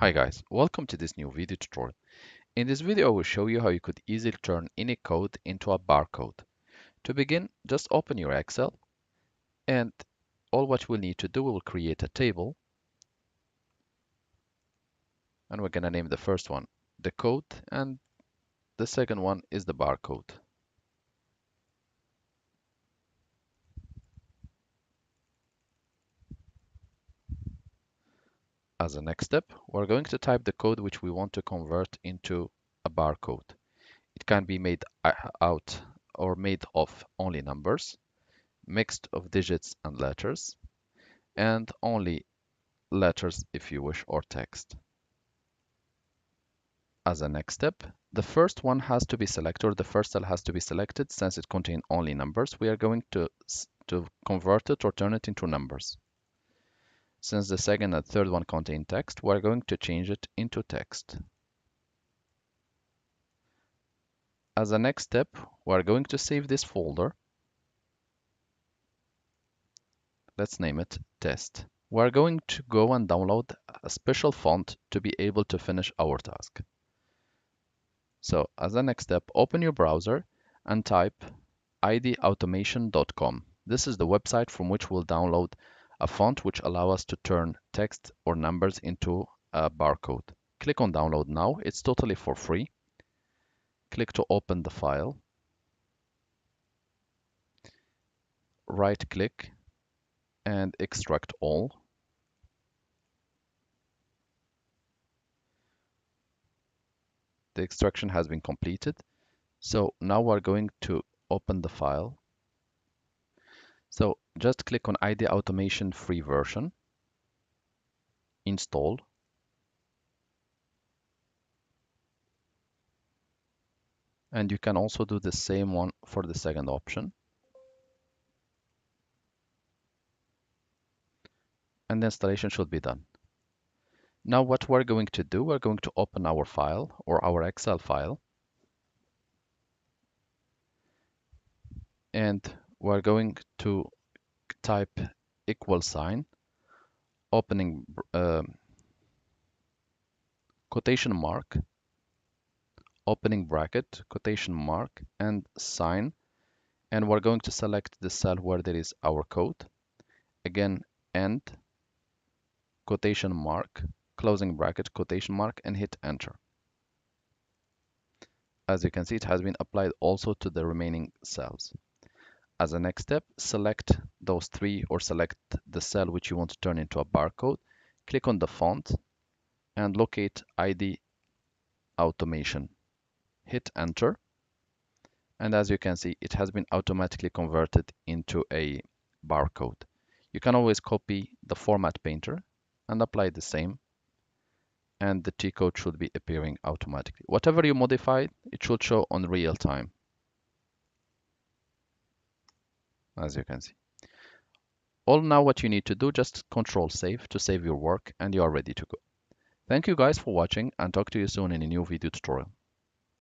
Hi guys, welcome to this new video tutorial. In this video, I will show you how you could easily turn any code into a barcode. To begin, just open your Excel and all what we'll need to do, we will create a table and we're going to name the first one the code and the second one is the barcode. As a next step, we're going to type the code which we want to convert into a barcode. It can be made out or made of only numbers, mixed of digits and letters, and only letters if you wish, or text. As a next step, the first one has to be selected, or the first cell has to be selected since it contains only numbers. We are going to convert it or turn it into numbers. Since the second and third one contain text, we're going to change it into text. As a next step, we're going to save this folder. Let's name it test. We're going to go and download a special font to be able to finish our task. So as a next step, open your browser and type idautomation.com. This is the website from which we'll download a font which allow us to turn text or numbers into a barcode. Click on download now. It's totally for free. Click to open the file. Right click and extract all. The extraction has been completed. So now we're going to open the file. So just click on ID Automation free version, install. And you can also do the same one for the second option. And the installation should be done. Now what we're going to do, we're going to open our file or our Excel file. And we're going to type equal sign, opening quotation mark, opening bracket, quotation mark, and sign. And we're going to select the cell where there is our code. Again, end, quotation mark, closing bracket, quotation mark, and hit enter. As you can see, it has been applied also to the remaining cells. As a next step, select those three or select the cell which you want to turn into a barcode. Click on the font and locate ID Automation. Hit enter. And as you can see, it has been automatically converted into a barcode. You can always copy the format painter and apply the same. And the T code should be appearing automatically. Whatever you modified, it should show on real time. As you can see. All now what you need to do, just control save to save your work and you are ready to go. Thank you guys for watching and talk to you soon in a new video tutorial.